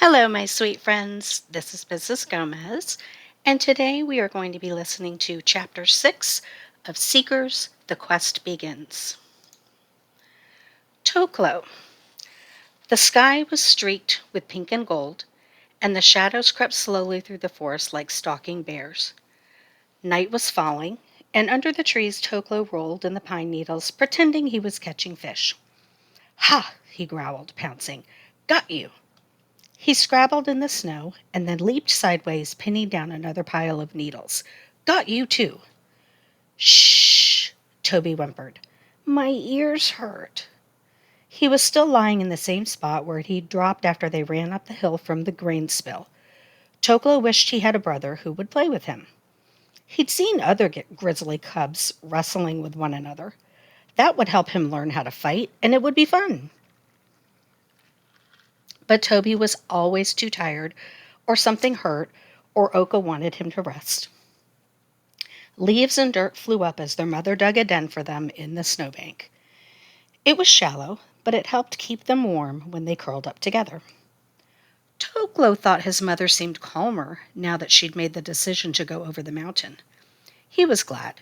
Hello, my sweet friends. This is Mrs. Gomez, and today we are going to be listening to Chapter 6 of Seekers, The Quest Begins. Toklo. The sky was streaked with pink and gold, and the shadows crept slowly through the forest like stalking bears. Night was falling, and under the trees Toklo rolled in the pine needles, pretending he was catching fish. Ha! He growled, pouncing. Got you! He scrabbled in the snow and then leaped sideways, pinning down another pile of needles. Got you, too. Shh, Toby whimpered. My ears hurt. He was still lying in the same spot where he'd dropped after they ran up the hill from the grain spill. Toklo wished he had a brother who would play with him. He'd seen other grizzly cubs wrestling with one another. That would help him learn how to fight, and it would be fun. But Toby was always too tired, or something hurt, or Oka wanted him to rest. Leaves and dirt flew up as their mother dug a den for them in the snowbank. It was shallow, but it helped keep them warm when they curled up together. Toklo thought his mother seemed calmer now that she'd made the decision to go over the mountain. He was glad.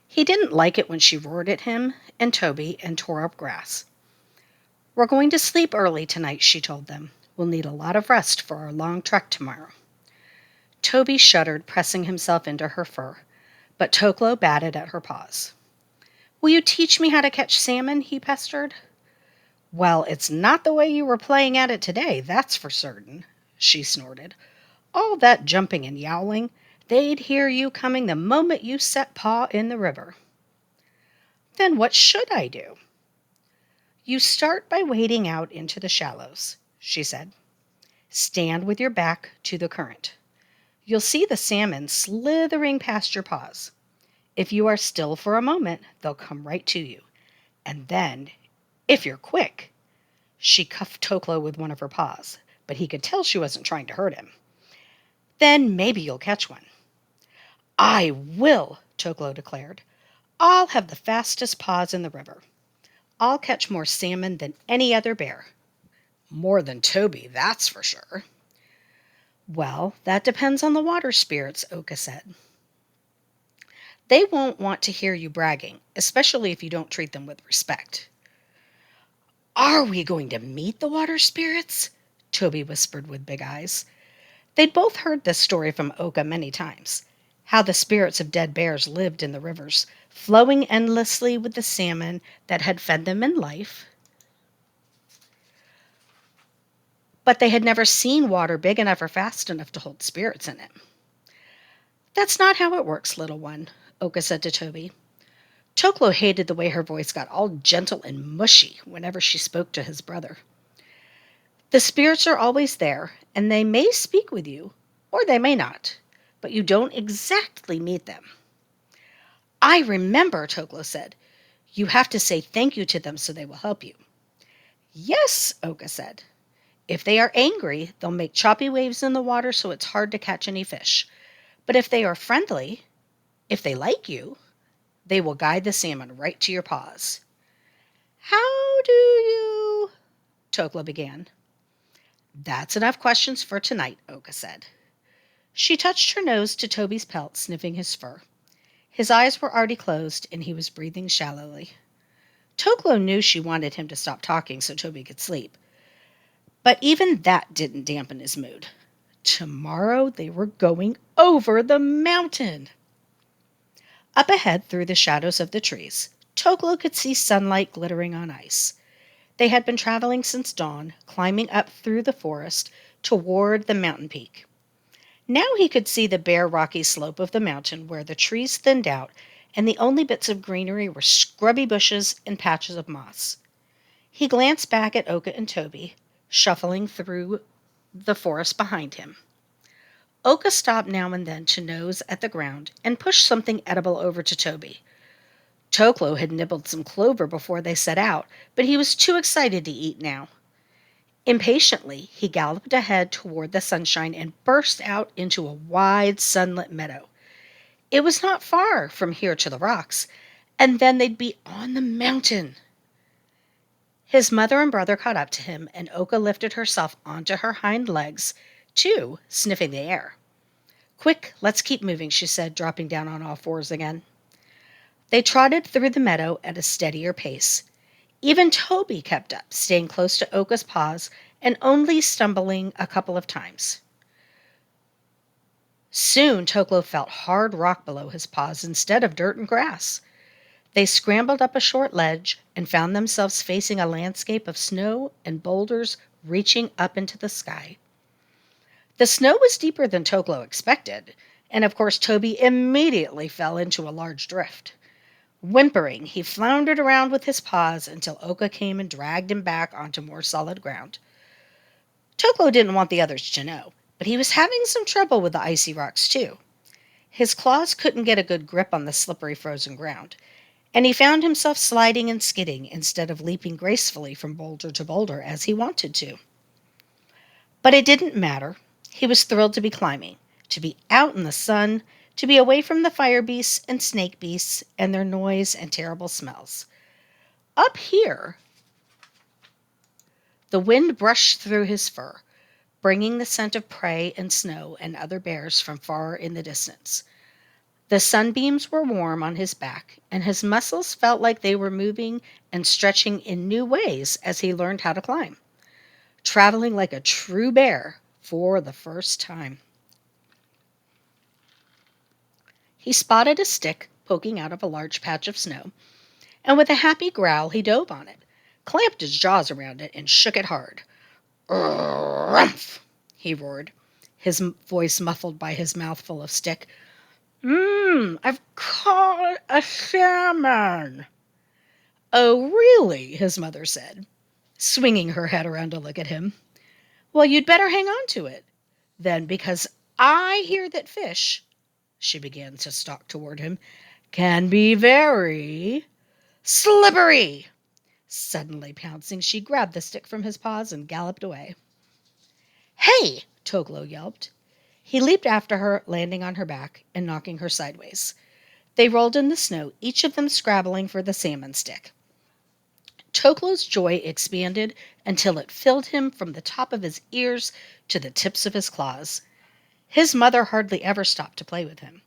He didn't like it when she roared at him and Toby and tore up grass. We're going to sleep early tonight, she told them. We'll need a lot of rest for our long trek tomorrow. Toby shuddered, pressing himself into her fur, but Toklo batted at her paws. Will you teach me how to catch salmon? He pestered. Well, it's not the way you were playing at it today, that's for certain, she snorted. All that jumping and yowling, they'd hear you coming the moment you set paw in the river. Then what should I do? You start by wading out into the shallows, she said. Stand with your back to the current. You'll see the salmon slithering past your paws. If you are still for a moment, they'll come right to you. And then, if you're quick, she cuffed Toklo with one of her paws, but he could tell she wasn't trying to hurt him. Then maybe you'll catch one. I will, Toklo declared. I'll have the fastest paws in the river. I'll catch more salmon than any other bear. More than Toby, that's for sure. Well, that depends on the water spirits, Oka said. They won't want to hear you bragging, especially if you don't treat them with respect. Are we going to meet the water spirits? Toby whispered with big eyes. They'd both heard this story from Oka many times, how the spirits of dead bears lived in the rivers, flowing endlessly with the salmon that had fed them in life. But they had never seen water big enough or fast enough to hold spirits in it. That's not how it works, little one, Oka said to Toby. Toklo hated the way her voice got all gentle and mushy whenever she spoke to his brother. The spirits are always there, and they may speak with you, or they may not, but you don't exactly meet them. I remember, Toklo said. You have to say thank you to them so they will help you. Yes, Oka said. If they are angry, they'll make choppy waves in the water so it's hard to catch any fish. But if they are friendly, if they like you, they will guide the salmon right to your paws. How do you... Tokla began. That's enough questions for tonight, Oka said. She touched her nose to Toby's pelt, sniffing his fur. His eyes were already closed, and he was breathing shallowly. Toklo knew she wanted him to stop talking so Toby could sleep. But even that didn't dampen his mood. Tomorrow they were going over the mountain. Up ahead, through the shadows of the trees, Toklo could see sunlight glittering on ice. They had been traveling since dawn, climbing up through the forest toward the mountain peak. Now he could see the bare rocky slope of the mountain where the trees thinned out, and the only bits of greenery were scrubby bushes and patches of moss. He glanced back at Oka and Toby, shuffling through the forest behind him. Oka stopped now and then to nose at the ground and push something edible over to Toby. Toklo had nibbled some clover before they set out, but he was too excited to eat now. Impatiently, he galloped ahead toward the sunshine and burst out into a wide, sunlit meadow. It was not far from here to the rocks, and then they'd be on the mountain. His mother and brother caught up to him, and Oka lifted herself onto her hind legs, too, sniffing the air. Quick, let's keep moving, she said, dropping down on all fours again. They trotted through the meadow at a steadier pace. Even Toby kept up, staying close to Oka's paws and only stumbling a couple of times. Soon Toklo felt hard rock below his paws instead of dirt and grass. They scrambled up a short ledge and found themselves facing a landscape of snow and boulders reaching up into the sky. The snow was deeper than Toklo expected, and of course Toby immediately fell into a large drift. Whimpering, he floundered around with his paws until Oka came and dragged him back onto more solid ground. Toklo didn't want the others to know, but he was having some trouble with the icy rocks too. His claws couldn't get a good grip on the slippery frozen ground, and he found himself sliding and skidding instead of leaping gracefully from boulder to boulder as he wanted to. But it didn't matter. He was thrilled to be climbing, to be out in the sun, to be away from the fire beasts and snake beasts and their noise and terrible smells. Up here, the wind brushed through his fur, bringing the scent of prey and snow and other bears from far in the distance. The sunbeams were warm on his back, and his muscles felt like they were moving and stretching in new ways as he learned how to climb, traveling like a true bear for the first time. He spotted a stick poking out of a large patch of snow, and with a happy growl he dove on it, clamped his jaws around it, and shook it hard. "Rumph!" he roared, his voice muffled by his mouthful of stick. I've caught a salmon." "Oh, really?" his mother said, swinging her head around to look at him. "Well, you'd better hang on to it, then, because I hear that fish," she began to stalk toward him, "can be very slippery." Suddenly pouncing, she grabbed the stick from his paws and galloped away. "Hey!" Toklo yelped. He leaped after her, landing on her back and knocking her sideways. They rolled in the snow, each of them scrabbling for the salmon stick. Toklo's joy expanded until it filled him from the top of his ears to the tips of his claws. His mother hardly ever stopped to play with him.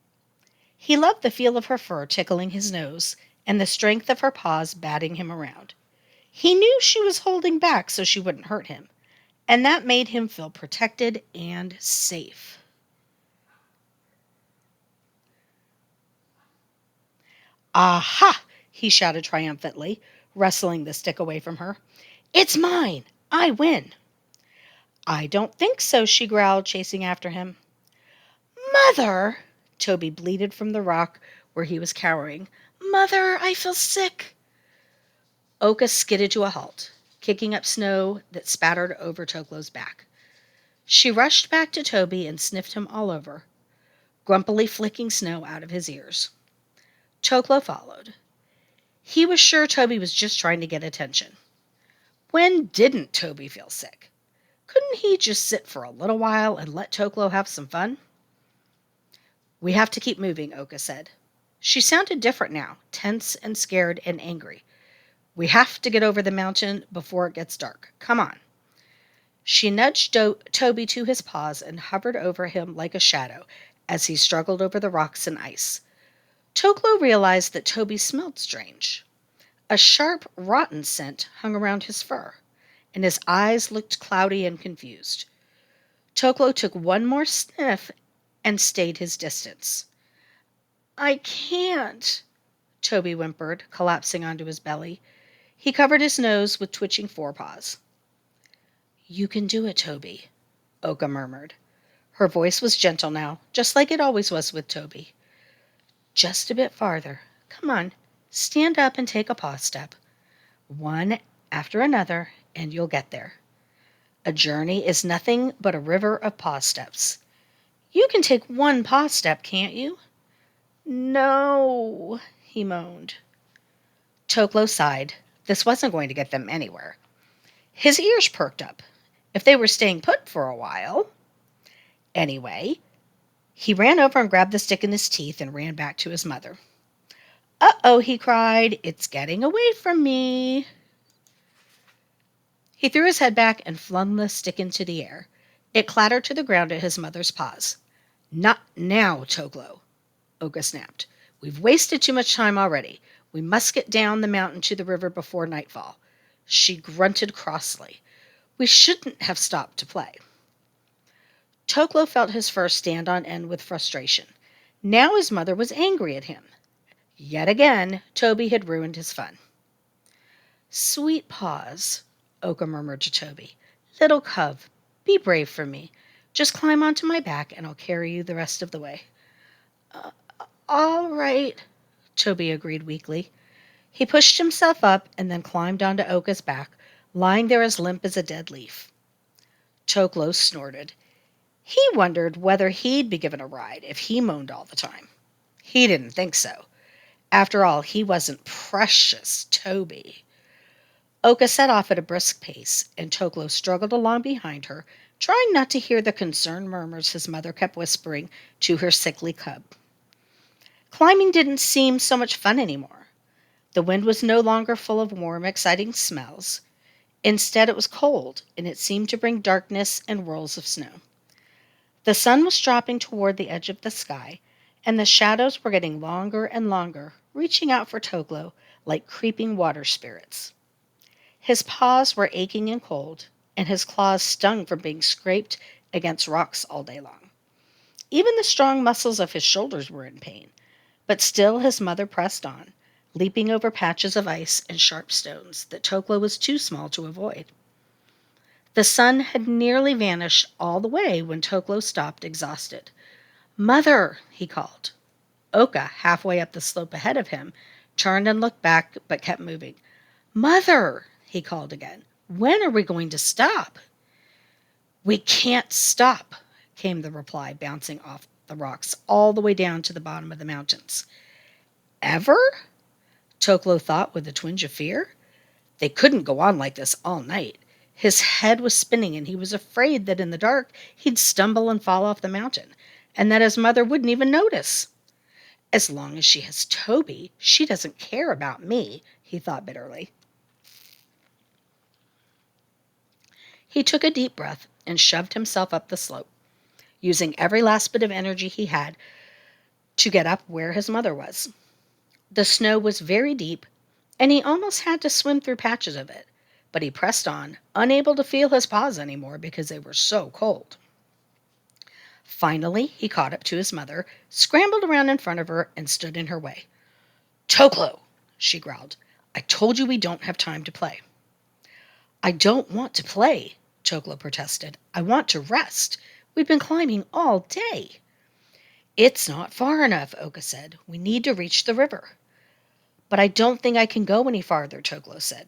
He loved the feel of her fur tickling his nose and the strength of her paws batting him around. He knew she was holding back so she wouldn't hurt him, and that made him feel protected and safe. "Aha!" he shouted triumphantly, wrestling the stick away from her. "It's mine! I win!" "I don't think so," she growled, chasing after him. "Mother!" Toby bleated from the rock where he was cowering. "Mother, I feel sick." Oka skidded to a halt, kicking up snow that spattered over Toklo's back. She rushed back to Toby and sniffed him all over, grumpily flicking snow out of his ears. Toklo followed. He was sure Toby was just trying to get attention. When didn't Toby feel sick? Couldn't he just sit for a little while and let Toklo have some fun? "We have to keep moving," Oka said. She sounded different now, tense and scared and angry. "We have to get over the mountain before it gets dark. Come on." She nudged Toby to his paws and hovered over him like a shadow as he struggled over the rocks and ice. Toklo realized that Toby smelled strange. A sharp, rotten scent hung around his fur, and his eyes looked cloudy and confused. Toklo took one more sniff and stayed his distance. "I can't," Toby whimpered, collapsing onto his belly. He covered his nose with twitching forepaws. "You can do it, Toby," Oka murmured. Her voice was gentle now, just like it always was with Toby. "Just a bit farther. Come on, stand up and take a paw step. One after another, and you'll get there. A journey is nothing but a river of paw steps. You can take one paw step, can't you?" "No," he moaned. Toklo sighed. This wasn't going to get them anywhere. His ears perked up. If they were staying put for a while. Anyway, he ran over and grabbed the stick in his teeth and ran back to his mother. "Uh-oh," he cried. "It's getting away from me." He threw his head back and flung the stick into the air. It clattered to the ground at his mother's paws. Not now, Toglo, Oga snapped. We've wasted too much time already. We must get down the mountain to the river before nightfall. She grunted crossly. We shouldn't have stopped to play. Toklo felt his fur stand on end with frustration. Now his mother was angry at him. Yet again, Toby had ruined his fun. Sweet paws, Oka murmured to Toby. Little cub, be brave for me. Just climb onto my back and I'll carry you the rest of the way. Uh, all right, Toby agreed weakly. He pushed himself up and then climbed onto Oka's back, lying there as limp as a dead leaf. Toklo snorted. He wondered whether he'd be given a ride if he moaned all the time. He didn't think so. After all, he wasn't precious Toby. Oka set off at a brisk pace, and Toklo struggled along behind her, trying not to hear the concerned murmurs his mother kept whispering to her sickly cub. Climbing didn't seem so much fun anymore. The wind was no longer full of warm, exciting smells. Instead, it was cold, and it seemed to bring darkness and whirls of snow. The sun was dropping toward the edge of the sky, and the shadows were getting longer and longer, reaching out for Toklo like creeping water spirits. His paws were aching and cold, and his claws stung from being scraped against rocks all day long. Even the strong muscles of his shoulders were in pain, but still his mother pressed on, leaping over patches of ice and sharp stones that Toklo was too small to avoid. The sun had nearly vanished all the way when Toklo stopped, exhausted. Mother, he called. Oka, halfway up the slope ahead of him, turned and looked back but kept moving. Mother, he called again. When are we going to stop? We can't stop, came the reply, bouncing off the rocks all the way down to the bottom of the mountains. Ever? Toklo thought with a twinge of fear. They couldn't go on like this all night. His head was spinning, and he was afraid that in the dark he'd stumble and fall off the mountain, and that his mother wouldn't even notice. As long as she has Toby, she doesn't care about me, he thought bitterly. He took a deep breath and shoved himself up the slope, using every last bit of energy he had to get up where his mother was. The snow was very deep, and he almost had to swim through patches of it, but he pressed on, unable to feel his paws anymore because they were so cold. Finally, he caught up to his mother, scrambled around in front of her, and stood in her way. Toklo, she growled, I told you we don't have time to play. I don't want to play, Toklo protested. I want to rest. We've been climbing all day. It's not far enough, Oka said. We need to reach the river. But I don't think I can go any farther, Toklo said.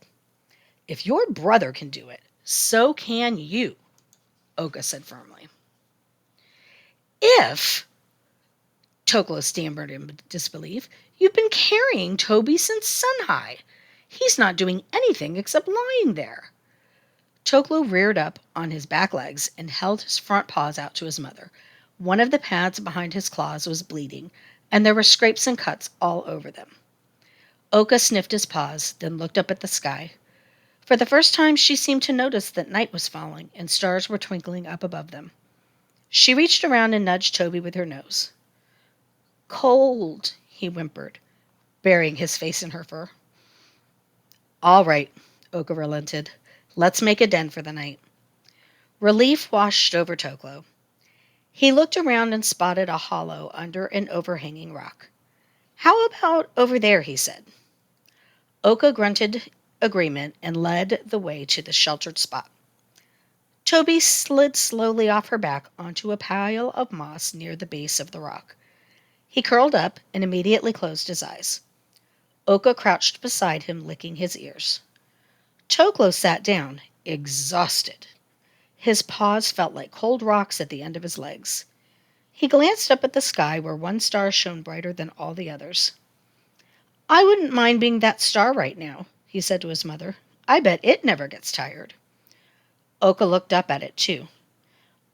If your brother can do it, so can you, Oka said firmly. If, Toklo stammered in disbelief, you've been carrying Toby since sun-high. He's not doing anything except lying there. Toklo reared up on his back legs and held his front paws out to his mother. One of the pads behind his claws was bleeding, and there were scrapes and cuts all over them. Oka sniffed his paws, then looked up at the sky. For the first time, she seemed to notice that night was falling and stars were twinkling up above them. She reached around and nudged Toby with her nose. Cold, he whimpered, burying his face in her fur. All right, Oka relented. Let's make a den for the night. Relief washed over Toklo. He looked around and spotted a hollow under an overhanging rock. How about over there, he said. Oka grunted agreement and led the way to the sheltered spot. Toby slid slowly off her back onto a pile of moss near the base of the rock. He curled up and immediately closed his eyes. Oka crouched beside him, licking his ears. Toklo sat down, exhausted. His paws felt like cold rocks at the end of his legs. He glanced up at the sky where one star shone brighter than all the others. I wouldn't mind being that star right now, he said to his mother. I bet it never gets tired. Oka looked up at it, too.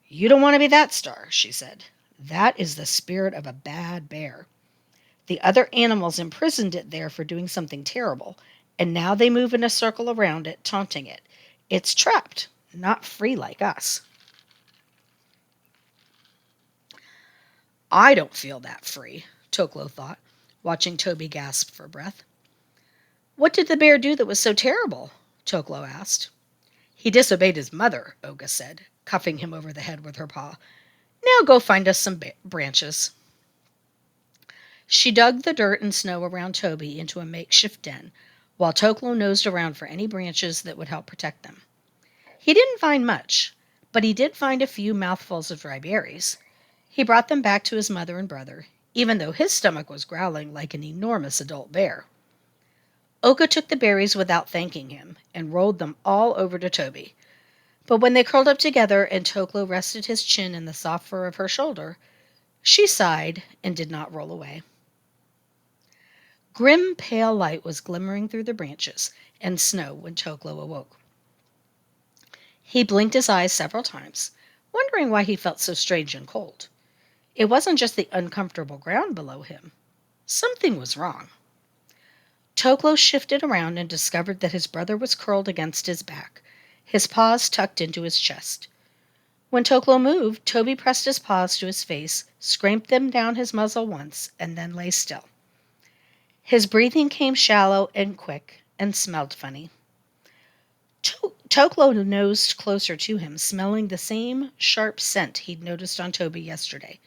You don't want to be that star, she said. That is the spirit of a bad bear. The other animals imprisoned it there for doing something terrible, and now they move in a circle around it, taunting it. It's trapped, not free like us. I don't feel that free, Toklo thought, watching Toby gasp for breath. What did the bear do that was so terrible? Toklo asked. He disobeyed his mother, Oga said, cuffing him over the head with her paw. Now go find us some branches. She dug the dirt and snow around Toby into a makeshift den, while Toklo nosed around for any branches that would help protect them. He didn't find much, but he did find a few mouthfuls of dry berries. He brought them back to his mother and brother, even though his stomach was growling like an enormous adult bear. Oka took the berries without thanking him and rolled them all over to Toby. But when they curled up together and Toklo rested his chin in the soft fur of her shoulder, she sighed and did not roll away. Grim, pale light was glimmering through the branches and snow when Toklo awoke. He blinked his eyes several times, wondering why he felt so strange and cold. It wasn't just the uncomfortable ground below him. Something was wrong. Toklo shifted around and discovered that his brother was curled against his back, his paws tucked into his chest. When Toklo moved, Toby pressed his paws to his face, scraped them down his muzzle once, and then lay still. His breathing came shallow and quick and smelled funny. Toklo nosed closer to him, smelling the same sharp scent he'd noticed on Toby yesterday.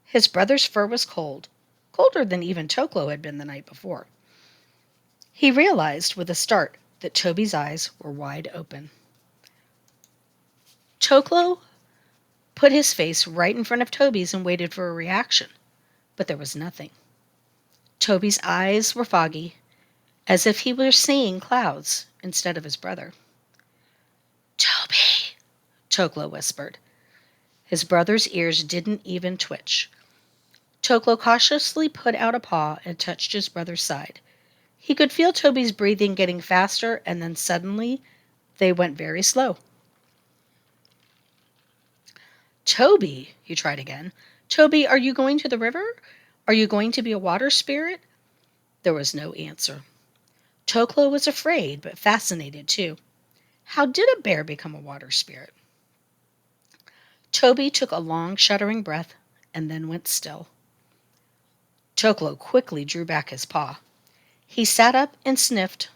His brother's fur was cold, colder than even Toklo had been the night before. He realized with a start that Toby's eyes were wide open. Toklo put his face right in front of Toby's and waited for a reaction, but there was nothing. Toby's eyes were foggy, as if he were seeing clouds instead of his brother. Toby, Toklo whispered. His brother's ears didn't even twitch. Toklo cautiously put out a paw and touched his brother's side. He could feel Toby's breathing getting faster, and then suddenly they went very slow. Toby, he tried again. Toby, are you going to the river? Are you going to be a water spirit? There was no answer. Toklo was afraid, but fascinated too. How did a bear become a water spirit? Toby took a long, shuddering breath and then went still. Toklo quickly drew back his paw. He sat up and sniffed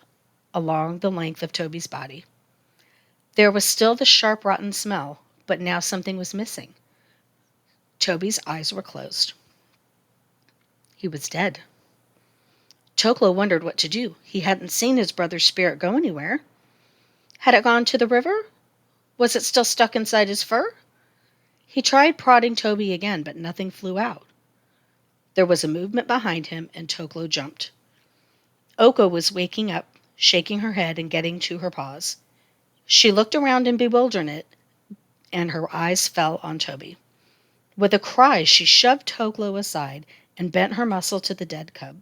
along the length of Toby's body. There was still the sharp, rotten smell, but now something was missing. Toby's eyes were closed. He was dead. Toklo wondered what to do. He hadn't seen his brother's spirit go anywhere. Had it gone to the river? Was it still stuck inside his fur? He tried prodding Toby again, but nothing flew out. There was a movement behind him, and Toklo jumped. Oka was waking up, shaking her head and getting to her paws. She looked around in bewilderment, and her eyes fell on Toby. With a cry, she shoved Toklo aside and bent her muzzle to the dead cub.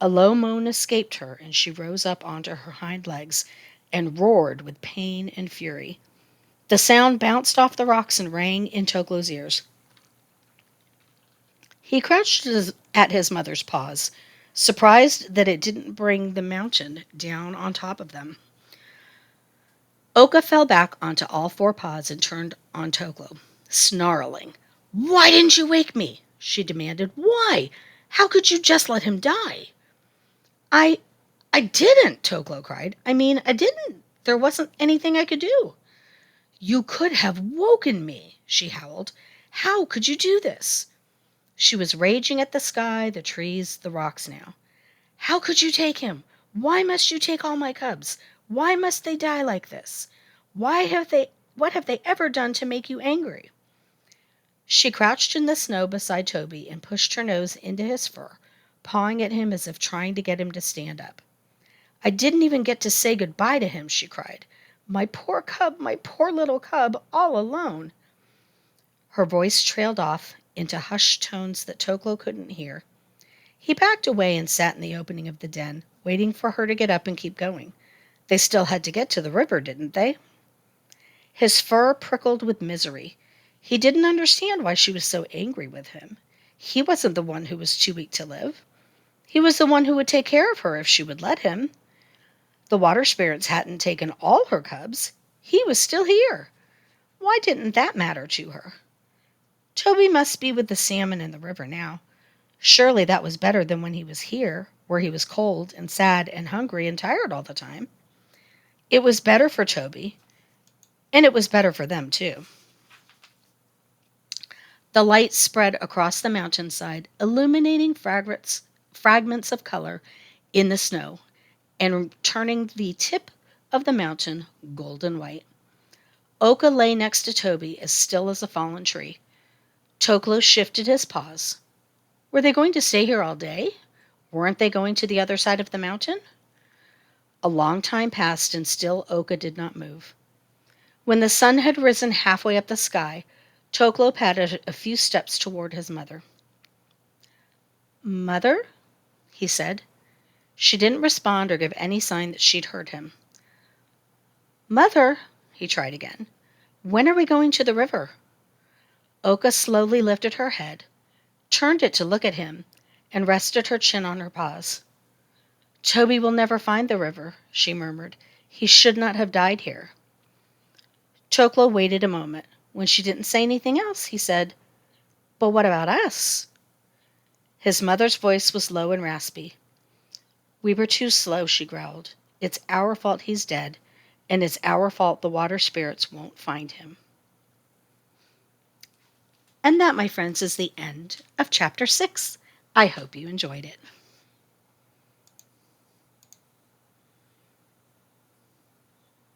A low moan escaped her, and she rose up onto her hind legs and roared with pain and fury. The sound bounced off the rocks and rang in Toklo's ears. He crouched at his mother's paws, surprised that it didn't bring the mountain down on top of them. Oka fell back onto all four paws and turned on Toklo, snarling. "Why didn't you wake me?" she demanded. "Why? How could you just let him die?" I didn't, Toklo cried. I didn't. There wasn't anything I could do." "You could have woken me," she howled. "How could you do this?" She was raging at the sky, the trees, the rocks now. "How could you take him? Why must you take all my cubs? Why must they die like this? What have they ever done to make you angry?" She crouched in the snow beside Toby and pushed her nose into his fur, pawing at him as if trying to get him to stand up. "I didn't even get to say goodbye to him," she cried. My poor little cub, all alone." Her voice trailed off into hushed tones that Toklo couldn't hear. He backed away and sat in the opening of the den, waiting for her to get up and keep going. They still had to get to the river, didn't they? His fur prickled with misery. He didn't understand why she was so angry with him. He wasn't the one who was too weak to live. He was the one who would take care of her if she would let him. The water spirits hadn't taken all her cubs. He was still here. Why didn't that matter to her? Toby must be with the salmon in the river now. Surely that was better than when he was here, where he was cold and sad and hungry and tired all the time. It was better for Toby, and it was better for them, too. The light spread across the mountainside, illuminating fragments of color in the snow and turning the tip of the mountain golden white. Oka lay next to Toby as still as a fallen tree. Toklo shifted his paws. Were they going to stay here all day? Weren't they going to the other side of the mountain? A long time passed and still Oka did not move. When the sun had risen halfway up the sky, Toklo padded a few steps toward his mother. "Mother?" he said. She didn't respond or give any sign that she'd heard him. "Mother," he tried again, "when are we going to the river?" Oka slowly lifted her head, turned it to look at him, and rested her chin on her paws. "Toby will never find the river," she murmured. "He should not have died here." Toklo waited a moment. When she didn't say anything else, he said, "But what about us?" His mother's voice was low and raspy. "We were too slow," she growled. "It's our fault he's dead, and it's our fault the water spirits won't find him." And that, my friends, is the end of chapter 6. I hope you enjoyed it.